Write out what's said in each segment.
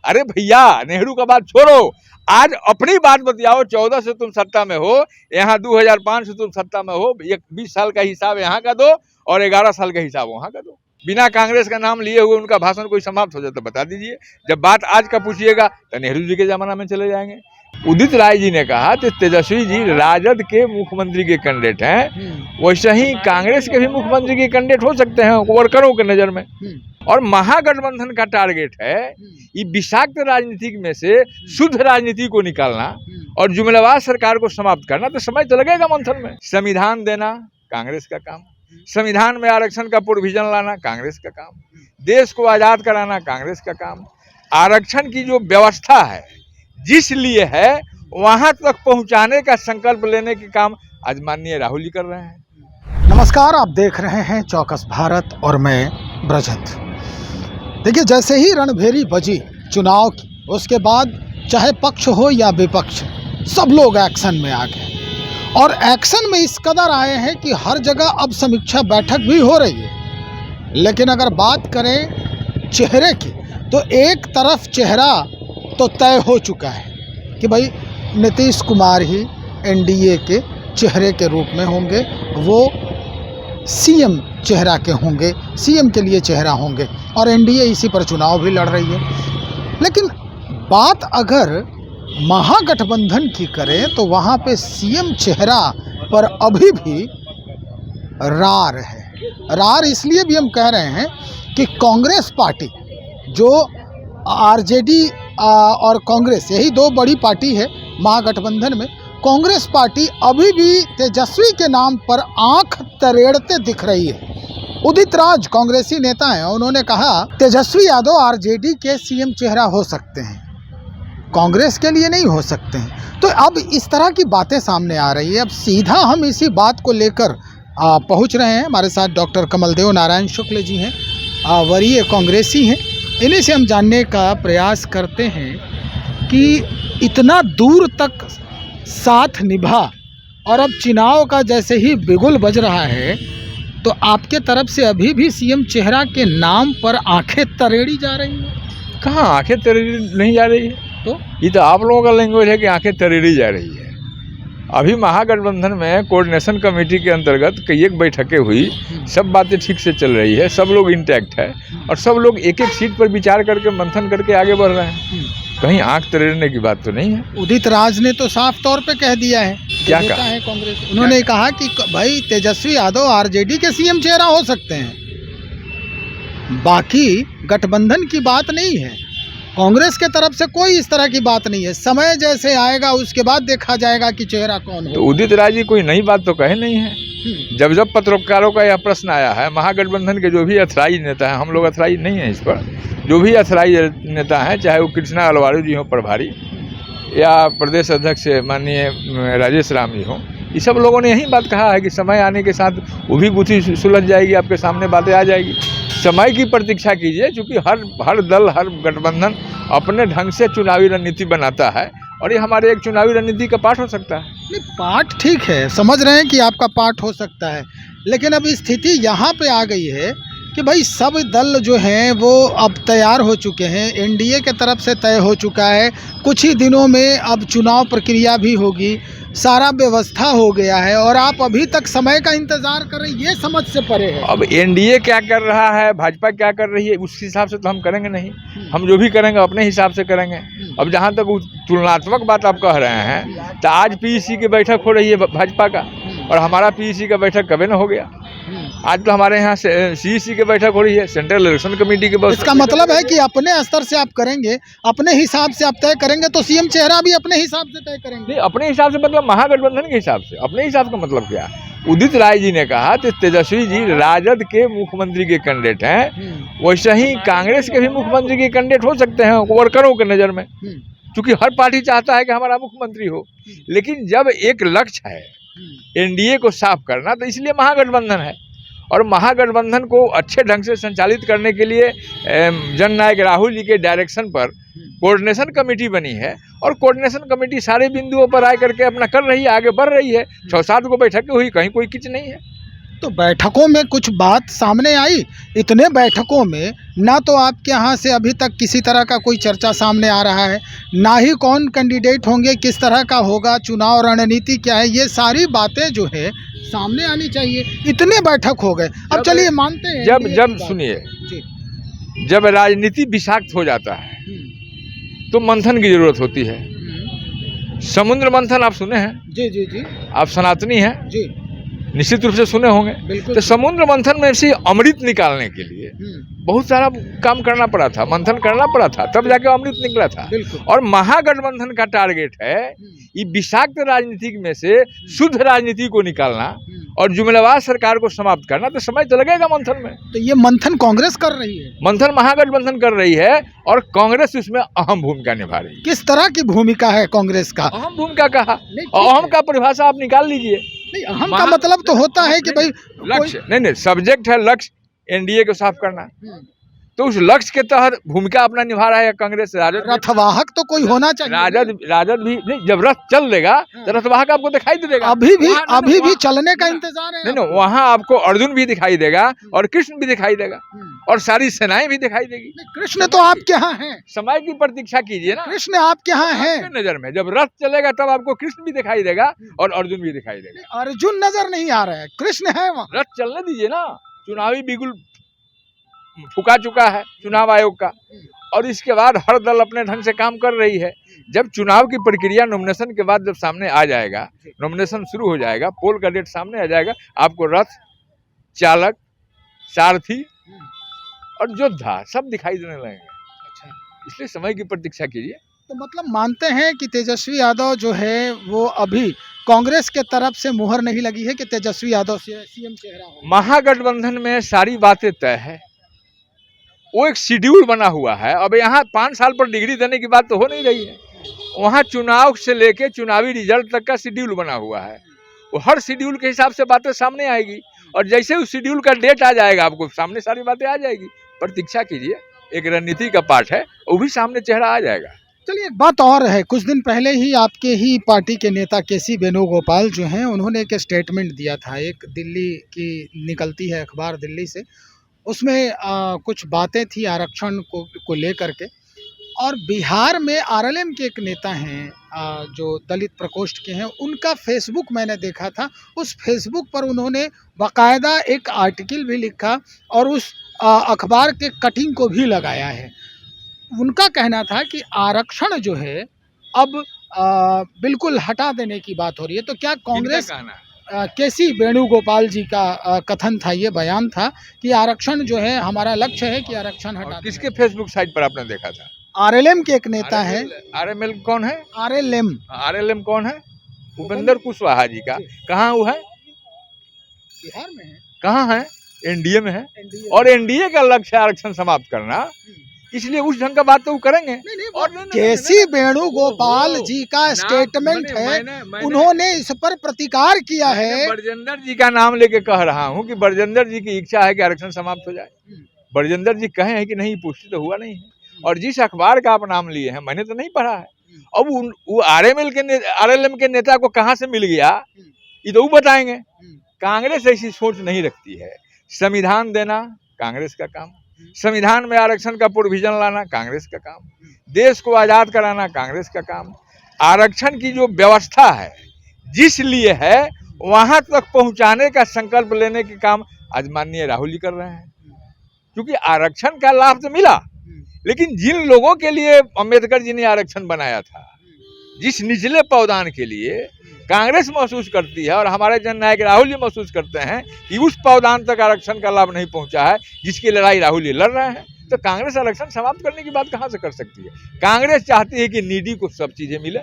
अरे भैया, नेहरू का बात छोड़ो, आज अपनी बात बतियाओ। 14 से तुम सत्ता में हो, यहाँ 2005 से तुम सत्ता में हो। 20 साल का हिसाब यहाँ का दो और 11 साल का हिसाब वहाँ का दो। बिना कांग्रेस का नाम लिए हुए उनका भाषण कोई समाप्त हो जाए तो बता दीजिए। जब बात आज का पूछिएगा तो नेहरू जी के जमाना में चले जाएंगे। उदित राय जी ने कहा कि तेजस्वी जी राजद के मुख्यमंत्री के कैंडिडेट हैं, वैसे ही कांग्रेस के भी मुख्यमंत्री के कैंडिडेट हो सकते हैं वर्करों के नजर में। और महागठबंधन का टारगेट है ये विषाक्त राजनीति में से शुद्ध राजनीति को निकालना और जुमलेबाज सरकार को समाप्त करना। तो समय तो लगेगा मंथन में। संविधान देना कांग्रेस का काम, संविधान में आरक्षण का प्रोविजन लाना कांग्रेस का काम, देश को आजाद कराना कांग्रेस का काम। आरक्षण की जो व्यवस्था है जिस लिए है वहां तक पहुंचाने का संकल्प लेने के काम आज माननीय राहुल जी कर रहे हैं। नमस्कार, आप देख रहे हैं चौकस भारत और मैं ब्रजत। देखिए, जैसे ही रणभेरी बजी चुनाव की, उसके बाद चाहे पक्ष हो या विपक्ष, सब लोग एक्शन में आ गए। और एक्शन में इस कदर आए हैं कि हर जगह अब समीक्षा बैठक भी हो रही है। लेकिन अगर बात करें चेहरे की, तो एक तरफ चेहरा तो तय हो चुका है कि भाई नीतीश कुमार ही एनडीए के चेहरे के रूप में होंगे, वो सीएम चेहरा के होंगे, सीएम के लिए चेहरा होंगे और एनडीए इसी पर चुनाव भी लड़ रही है। लेकिन बात अगर महागठबंधन की करें तो वहाँ पे सीएम चेहरा पर अभी भी रार है। रार इसलिए भी हम कह रहे हैं कि कांग्रेस पार्टी, जो आरजेडी और कांग्रेस, यही दो बड़ी पार्टी है महागठबंधन में, कांग्रेस पार्टी अभी भी तेजस्वी के नाम पर आंख तरेड़ते दिख रही है। उदित राज कांग्रेसी नेता हैं, उन्होंने कहा तेजस्वी यादव आरजेडी के सीएम चेहरा हो सकते हैं, कांग्रेस के लिए नहीं हो सकते हैं। तो अब इस तरह की बातें सामने आ रही है। अब सीधा हम इसी बात को लेकर पहुंच रहे हैं। हमारे साथ डॉक्टर कमलदेव नारायण शुक्ल जी हैं, वरीय कांग्रेसी हैं। इन्हीं से हम जानने का प्रयास करते हैं कि इतना दूर तक साथ निभा और अब चुनाव का जैसे ही बिगुल बज रहा है, तो आपके तरफ से अभी भी सीएम चेहरा के नाम पर आंखें तरेड़ी जा रही हैं? कहाँ आंखें तरेड़ी नहीं जा रही है, तो ये तो आप लोगों का लैंग्वेज है कि आंखें तरेड़ी जा रही है। अभी महागठबंधन में कोऑर्डिनेशन कमेटी के अंतर्गत कई एक बैठकें हुई, सब बातें ठीक से चल रही है, सब लोग इंटैक्ट है और सब लोग एक एक सीट पर विचार करके मंथन करके आगे बढ़ रहे हैं। कहीं आंख तरेड़ने की बात तो नहीं है। उदित राज ने तो साफ तौर पे कह दिया है, क्या कहा है कांग्रेस, उन्होंने कहा कि भाई तेजस्वी यादव आरजेडी के सीएम चेहरा हो सकते हैं, बाकी गठबंधन की बात नहीं है, कांग्रेस के तरफ से कोई इस तरह की बात नहीं है। समय जैसे आएगा उसके बाद देखा जाएगा कि चेहरा कौन हो। तो उदित राय जी कोई नई बात तो कहे नहीं है। जब जब पत्रकारों का यह प्रश्न आया है, महागठबंधन के जो भी अथराई नेता हैं, हम लोग अथराई नहीं है इस पर, जो भी अथराई नेता हैं, चाहे वो कृष्णा अलवारू जी हों प्रभारी या प्रदेश अध्यक्ष माननीय राजेश राम जी हों, ये सब लोगों ने यही बात कहा है कि समय आने के साथ वो भी गुत्थी सुलझ जाएगी, आपके सामने बातें आ जाएगी। समय की प्रतीक्षा कीजिए, क्योंकि हर दल, हर गठबंधन अपने ढंग से चुनावी रणनीति बनाता है और ये हमारे एक चुनावी रणनीति का पार्ट हो सकता है। नहीं, पार्ट ठीक है, समझ रहे हैं कि आपका पार्ट हो सकता है, लेकिन अब स्थिति यहाँ पे आ गई है कि भाई सब दल जो हैं वो अब तैयार हो चुके हैं, एनडीए के तरफ से तय हो चुका है, कुछ ही दिनों में अब चुनाव प्रक्रिया भी होगी, सारा व्यवस्था हो गया है और आप अभी तक समय का इंतजार कर रहे हैं, ये समझ से परे है। अब एनडीए क्या कर रहा है, भाजपा क्या कर रही है, उस हिसाब से तो हम करेंगे नहीं। हम जो भी करेंगे अपने हिसाब से करेंगे। अब जहाँ तक तुलनात्मक बात आप कह रहे हैं, तो आज पीईसी की बैठक हो रही है भाजपा का, और हमारा पीईसी का बैठक कभी ना हो गया। आज तो हमारे यहाँ सीईसी की बैठक हो रही है, सेंट्रल इलेक्शन कमेटी के। इसका मतलब है कि अपने स्तर से आप करेंगे, अपने हिसाब से आप तय करेंगे, तो सीएम चेहरा भी अपने हिसाब से तय करेंगे। नहीं, अपने हिसाब से मतलब महागठबंधन के हिसाब से, अपने हिसाब का मतलब क्या? उदित राय जी ने कहा कि तेजस्वी जी राजद के मुख्यमंत्री के कैंडिडेट हैं, वैसे ही कांग्रेस के भी मुख्यमंत्री के कैंडिडेट हो सकते हैं वर्करों के नज़र में, क्योंकि हर पार्टी चाहता है कि हमारा मुख्यमंत्री हो। लेकिन जब एक लक्ष्य है एनडीए को साफ करना, तो इसलिए महागठबंधन है। और महागठबंधन को अच्छे ढंग से संचालित करने के लिए जननायक राहुल जी के डायरेक्शन पर कोऑर्डिनेशन कमेटी बनी है और कोऑर्डिनेशन कमेटी सारे बिंदुओं पर आए करके अपना कर रही है, आगे बढ़ रही है। 6-7 को बैठकें हुई, कहीं कोई किच नहीं है। तो बैठकों में कुछ बात सामने आई? इतने बैठकों में ना तो आपके यहाँ से अभी तक किसी तरह का कोई चर्चा सामने आ रहा है, ना ही कौन कैंडिडेट होंगे, किस तरह का होगा, चुनाव रणनीति क्या है, ये सारी बातें जो है सामने आनी चाहिए। इतने बैठक हो गए, अब चलिए मानते हैं जब सुनिए, जब राजनीति विषाक्त हो जाता है तो मंथन की जरूरत होती है। समुद्र मंथन आप सुने हैं? जी जी जी। आप सनातनी हैं जी, निश्चित रूप से सुने होंगे। बिल्कुल। तो समुद्र मंथन में से अमृत निकालने के लिए बहुत सारा काम करना पड़ा था, मंथन करना पड़ा था, तब जाके अमृत निकला था। और महागठबंधन का टारगेट है ये विषाक्त राजनीति में से शुद्ध राजनीति को निकालना और जुमलेबाज सरकार को समाप्त करना। तो समय तो लगेगा मंथन में। तो ये मंथन कांग्रेस कर रही है? मंथन महागठबंधन कर रही है और कांग्रेस इसमें अहम भूमिका निभा रही है। किस तरह की भूमिका है कांग्रेस का? अहम भूमिका कहा, अहम का परिभाषा आप निकाल लीजिए। नहीं, अहम का मतलब तो होता है कि भाई लक्ष्य, नहीं सब्जेक्ट है लक्ष्य एनडीए को साफ करना, तो उस लक्ष्य के तहत भूमिका अपना निभा रहा है कांग्रेस। राजद रथवाहक तो कोई होना चाहिए। राजद भी नहीं, जब रथ चल देगा तो रथवाहक आपको दिखाई दे देगा। अभी भी चलने का इंतजार है। नहीं, वहाँ आपको अर्जुन भी दिखाई देगा और कृष्ण भी दिखाई देगा और सारी सेनाएं भी दिखाई देगी। कृष्ण तो आपके यहाँ है, समय की प्रतीक्षा कीजिए ना। कृष्ण आपके यहाँ है नजर में, जब रथ चलेगा तब आपको कृष्ण भी दिखाई देगा और अर्जुन भी दिखाई देगा। अर्जुन नजर नहीं आ रहा है, कृष्ण है वहाँ। रथ चलने दीजिए ना। चुनावी बिगुल फूका चुका है चुनाव आयोग का, और इसके बाद हर दल अपने ढंग से काम कर रही है। जब चुनाव की प्रक्रिया नॉमिनेशन के बाद जब सामने आ जाएगा, नॉमिनेशन शुरू हो जाएगा, पोल का डेट सामने आ जाएगा, आपको रथ चालक, सारथी और योद्धा सब दिखाई देने लगेंगे। इसलिए समय की प्रतीक्षा कीजिए। तो मतलब मानते हैं कि तेजस्वी यादव जो है वो अभी कांग्रेस के तरफ से मुहर नहीं लगी है कि तेजस्वी यादव सीएम चेहरा हो? महागठबंधन में सारी बातें तय है, वो एक शेड्यूल बना हुआ है। अब यहाँ 5 साल पर डिग्री देने की बात तो हो नहीं रही है, वहाँ चुनाव से लेके चुनावी रिजल्ट तक का शेड्यूल बना हुआ है। वो हर शेड्यूल के हिसाब से बातें सामने आएगी और जैसे उस शेड्यूल का डेट आ जाएगा आपको सामने सारी बातें आ जाएगी। प्रतीक्षा कीजिए, एक रणनीति का पार्ट है, वो भी सामने चेहरा आ जाएगा। चलिए, एक बात और है, कुछ दिन पहले ही आपके ही पार्टी के नेता केसी वेणुगोपाल जो हैं उन्होंने एक स्टेटमेंट दिया था, एक दिल्ली की निकलती है अखबार दिल्ली से, उसमें कुछ बातें थी आरक्षण को लेकर के। और बिहार में आरएलएम के एक नेता हैं जो दलित प्रकोष्ठ के हैं, उनका फेसबुक मैंने देखा था। उस फेसबुक पर उन्होंने बाकायदा एक आर्टिकल भी लिखा और उस अखबार के कटिंग को भी लगाया है। उनका कहना था कि आरक्षण जो है अब बिल्कुल हटा देने की बात हो रही है। तो क्या कांग्रेस, केसी वेणुगोपाल जी का कथन था, ये बयान था कि आरक्षण जो है हमारा लक्ष्य है कि आरक्षण हटा। किसके फेसबुक साइट पर आपने देखा था? आरएलएम के एक नेता है। आरएमएल कौन है? आरएलएम कौन है? उपेंद्र कुशवाहा जी का। कहाँ वो है? बिहार में है। कहाँ है? एनडीए में है। और एनडीए का लक्ष्य है आरक्षण समाप्त करना, इसलिए उस ढंग का बात तो वो करेंगे। और केसी वेणुगोपाल जी का स्टेटमेंट है, उन्होंने इस पर प्रतिकार किया है। बरजिंदर जी का नाम लेके कह रहा हूँ कि बरजिंदर जी की इच्छा है कि आरक्षण समाप्त हो जाए। बरजिंदर जी कहे हैं कि नहीं, पुष्टि तो हुआ नहीं है। और जिस अखबार का आप नाम लिए हैं मैंने तो नहीं पढ़ा है। अब वो आरएलएम के नेता को कहाँ से मिल गया ये तो वो बताएंगे। कांग्रेस ऐसी सोच नहीं रखती है। संविधान देना कांग्रेस का काम, संविधान में आरक्षण का प्रोविजन लाना कांग्रेस का काम, देश को आज़ाद कराना कांग्रेस का काम। आरक्षण की जो व्यवस्था है जिस लिए है वहां तक पहुंचाने का संकल्प लेने के काम आज माननीय राहुल जी कर रहे हैं। क्योंकि आरक्षण का लाभ तो मिला, लेकिन जिन लोगों के लिए अम्बेडकर जी ने आरक्षण बनाया था, जिस निचले पावदान के लिए कांग्रेस महसूस करती है और हमारे जननायक राहुल जी महसूस करते हैं कि उस पावदान तक आरक्षण का लाभ नहीं पहुंचा है, जिसकी लड़ाई राहुल जी लड़ रहे हैं, तो कांग्रेस आरक्षण समाप्त करने की बात कहां से कर सकती है? कांग्रेस चाहती है कि नीडी को सब चीजें मिले,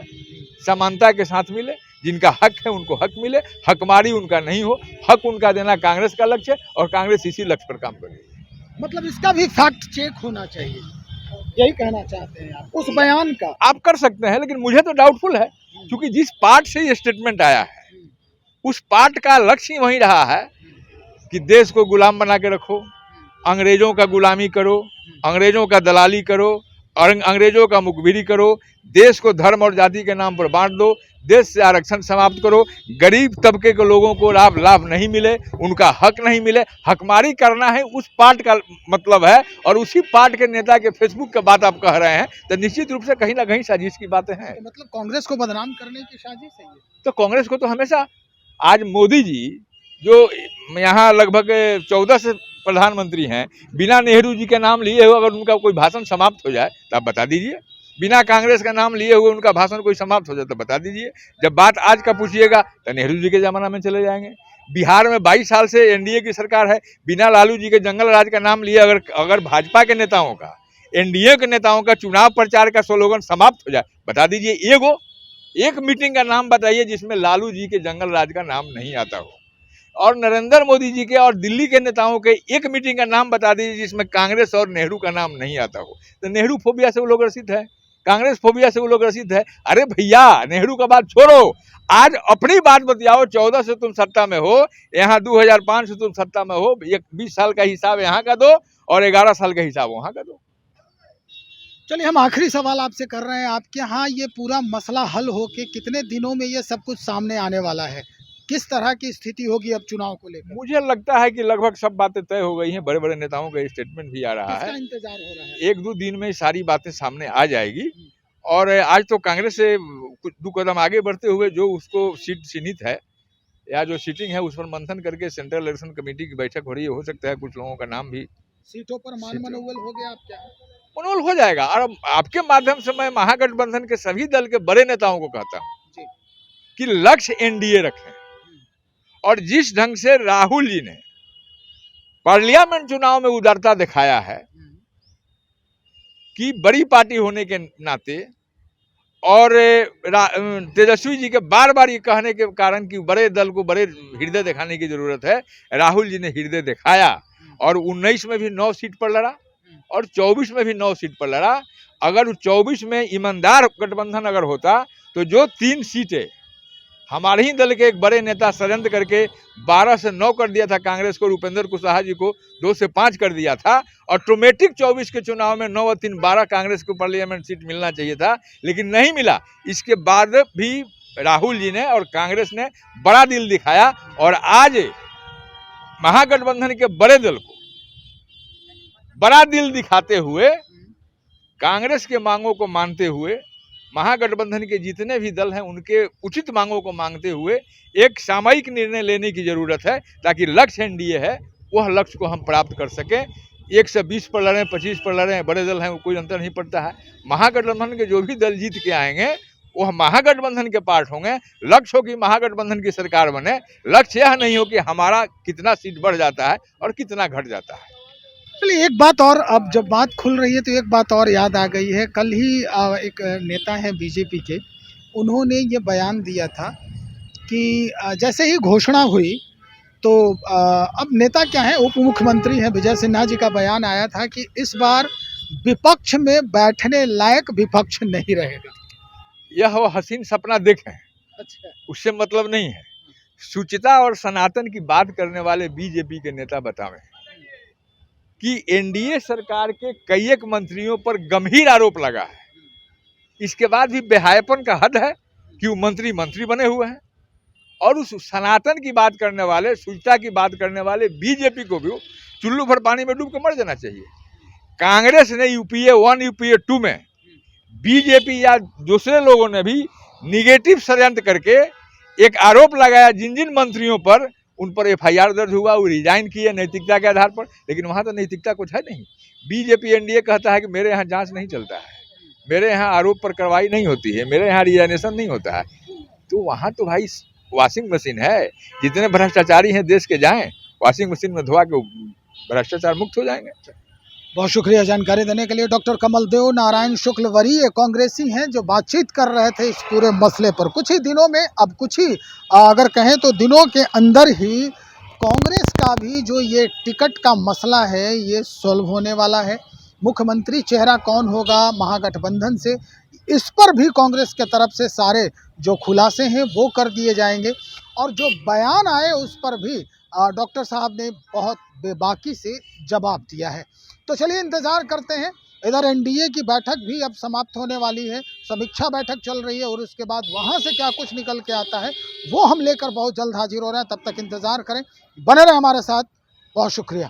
समानता के साथ मिले, जिनका हक है उनको हक मिले, हकमारी उनका नहीं हो, हक उनका देना कांग्रेस का लक्ष्य है और कांग्रेस इसी लक्ष्य पर काम करेगी। मतलब इसका भी फैक्ट चेक होना चाहिए, यही कहना चाहते हैं आप? उस बयान का आप कर सकते हैं, लेकिन मुझे तो डाउटफुल है, क्योंकि जिस पार्ट से ये स्टेटमेंट आया है उस पार्ट का लक्ष्य वही रहा है कि देश को गुलाम बना के रखो, अंग्रेजों का गुलामी करो, अंग्रेजों का दलाली करो और अंग्रेजों का मुखबिरी करो, देश को धर्म और जाति के नाम पर बांट दो, देश से आरक्षण समाप्त करो, गरीब तबके के लोगों को लाभ नहीं मिले, उनका हक नहीं मिले, हकमारी करना है उस पार्ट का मतलब है। और उसी पार्ट के नेता के फेसबुक की बात आप कह रहे हैं तो निश्चित रूप से कहीं ना कहीं साजिश की बातें हैं। तो मतलब कांग्रेस को बदनाम करने की साजिश है ये। तो कांग्रेस को तो हमेशा, आज मोदी जी जो यहाँ लगभग 14 से प्रधानमंत्री हैं, बिना नेहरू जी के नाम लिए हुए अगर उनका कोई भाषण समाप्त हो जाए तो आप बता दीजिए, बिना कांग्रेस का नाम लिए हुए उनका भाषण कोई समाप्त हो जाए तो बता दीजिए। जब बात आज का पूछिएगा तो नेहरू जी के ज़माना में चले जाएंगे। बिहार में 22 साल से एनडीए की सरकार है, बिना लालू जी के जंगल राज का नाम लिए अगर भाजपा के नेताओं का, एनडीए के नेताओं का चुनाव प्रचार का स्लोगन समाप्त हो जाए, बता दीजिए एक मीटिंग का नाम बताइए जिसमें लालू जी के जंगल राज का नाम नहीं आता हो। और नरेंद्र मोदी जी के और दिल्ली के नेताओं के एक मीटिंग का नाम बता दीजिए जिसमें कांग्रेस और नेहरू का नाम नहीं आता हो। तो नेहरू फोबिया से वो लोग ग्रसित है, कांग्रेस फोबिया से वो लोग ग्रसित है। अरे भैया, नेहरू का बात छोड़ो, आज अपनी बात बतियाओ। 14 से तुम सत्ता में हो, यहाँ 2005 से तुम सत्ता में हो, 20 साल का हिसाब यहाँ का दो और 11 साल का हिसाब वहाँ का दो। चलिए, हम आखिरी सवाल आपसे कर रहे हैं, आपके यहाँ ये पूरा मसला हल होके कितने दिनों में ये सब कुछ सामने आने वाला है? किस तरह की स्थिति होगी अब चुनाव को लेकर? मुझे लगता है कि लगभग सब बातें तय हो गई हैं, बड़े बड़े नेताओं का स्टेटमेंट भी आ रहा किसका है। इंतजार हो रहा है? 1-2 दिन में सारी बातें सामने आ जाएगी। और आज तो कांग्रेस से कुछ 2 कदम आगे बढ़ते हुए जो उसको सीट चिन्हित है या जो सीटिंग है उस पर मंथन करके सेंट्रल इलेक्शन कमेटी की बैठक हो रही है। हो सकता है कुछ लोगों का नाम भी सीटों पर मनोबल हो गया, आप क्या? मनोबल हो जाएगा। और अब आपके माध्यम से मैं महागठबंधन के सभी दल के बड़े नेताओं को कहता हूँ कि लक्ष्य एनडीए रखें। और जिस ढंग से राहुल जी ने पार्लियामेंट चुनाव में उदारता दिखाया है कि बड़ी पार्टी होने के नाते, और तेजस्वी जी के बार बार ये कहने के कारण कि बड़े दल को बड़े हृदय दिखाने की जरूरत है, राहुल जी ने हृदय दिखाया और 19 में भी 9 सीट पर लड़ा और 24 में भी 9 सीट पर लड़ा। अगर 24 में ईमानदार गठबंधन अगर होता तो जो 3 सीटें हमारे ही दल के एक बड़े नेता षड्यंत्र करके 12 से 9 कर दिया था कांग्रेस को, उपेंद्र कुशवाहा जी को 2 से 5 कर दिया था, ऑटोमेटिक 24 के चुनाव में 9 और 3 12 कांग्रेस को पार्लियामेंट सीट मिलना चाहिए था, लेकिन नहीं मिला। इसके बाद भी राहुल जी ने और कांग्रेस ने बड़ा दिल दिखाया और आज महागठबंधन के बड़े दल को बड़ा दिल दिखाते हुए, कांग्रेस के मांगों को मानते हुए, महागठबंधन के जितने भी दल हैं उनके उचित मांगों को मांगते हुए एक सामयिक निर्णय लेने की जरूरत है ताकि लक्ष्य एनडीए है वह लक्ष्य को हम प्राप्त कर सकें। 1 से 20 पर लड़ें, 25 पर लड़ें, बड़े दल हैं वो कोई अंतर नहीं पड़ता है। महागठबंधन के जो भी दल जीत के आएंगे वह महागठबंधन के पार्ट होंगे। लक्ष्य हो कि महागठबंधन की सरकार बने, लक्ष्य यह नहीं हो कि हमारा कितना सीट बढ़ जाता है और कितना घट जाता है। चलिए, एक बात और, अब जब बात खुल रही है तो एक बात और याद आ गई है। कल ही एक नेता हैं बीजेपी के, उन्होंने ये बयान दिया था कि जैसे ही घोषणा हुई तो अब नेता क्या है, उप मुख्यमंत्री हैं विजय सिन्हा जी का बयान आया था कि इस बार विपक्ष में बैठने लायक विपक्ष नहीं रहेगा। यह वो हसीन सपना देखें, अच्छा, उससे मतलब नहीं है। शुचिता और सनातन की बात करने वाले बीजेपी के नेता बतावें कि एनडीए सरकार के कई एक मंत्रियों पर गंभीर आरोप लगा है। इसके बाद भी बेहायापन का हद है कि वो मंत्री बने हुए हैं। और उस सनातन की बात करने वाले, शुचिता की बात करने वाले बीजेपी को भी चुल्लू भर पानी में डूब के मर जाना चाहिए। कांग्रेस ने यूपीए 1 यूपीए 2 में बीजेपी या दूसरे लोगों ने भी निगेटिव षड्यंत्र करके एक आरोप लगाया जिन जिन मंत्रियों पर, उन पर एफआईआर दर्ज हुआ, वो रिजाइन किए नैतिकता के आधार पर। लेकिन वहाँ तो नैतिकता कुछ है नहीं। बीजेपी एनडीए कहता है कि मेरे यहाँ जांच नहीं चलता है, मेरे यहाँ आरोप पर कार्रवाई नहीं होती है, मेरे यहाँ रिजाइनेशन नहीं होता है। तो वहाँ तो भाई वॉशिंग मशीन है, जितने भ्रष्टाचारी हैं देश के जाएं, वॉशिंग मशीन में धोआ के भ्रष्टाचार मुक्त हो जाएंगे। बहुत शुक्रिया जानकारी देने के लिए। डॉक्टर कमलदेव नारायण शुक्ल वरीय कांग्रेसी हैं जो बातचीत कर रहे थे इस पूरे मसले पर। कुछ ही दिनों में, अब कुछ ही अगर कहें तो दिनों के अंदर ही कांग्रेस का भी जो ये टिकट का मसला है ये सॉल्व होने वाला है। मुख्यमंत्री चेहरा कौन होगा महागठबंधन से, इस पर भी कांग्रेस के तरफ से सारे जो खुलासे हैं वो कर दिए जाएंगे। और जो बयान आए उस पर भी डॉक्टर साहब ने बहुत बेबाकी से जवाब दिया है। तो चलिए इंतज़ार करते हैं इधर एनडीए की बैठक भी अब समाप्त होने वाली है, समीक्षा बैठक चल रही है और उसके बाद वहां से क्या कुछ निकल के आता है वो हम लेकर बहुत जल्द हाजिर हो रहे हैं। तब तक इंतजार करें, बने रहे हमारे साथ। बहुत शुक्रिया।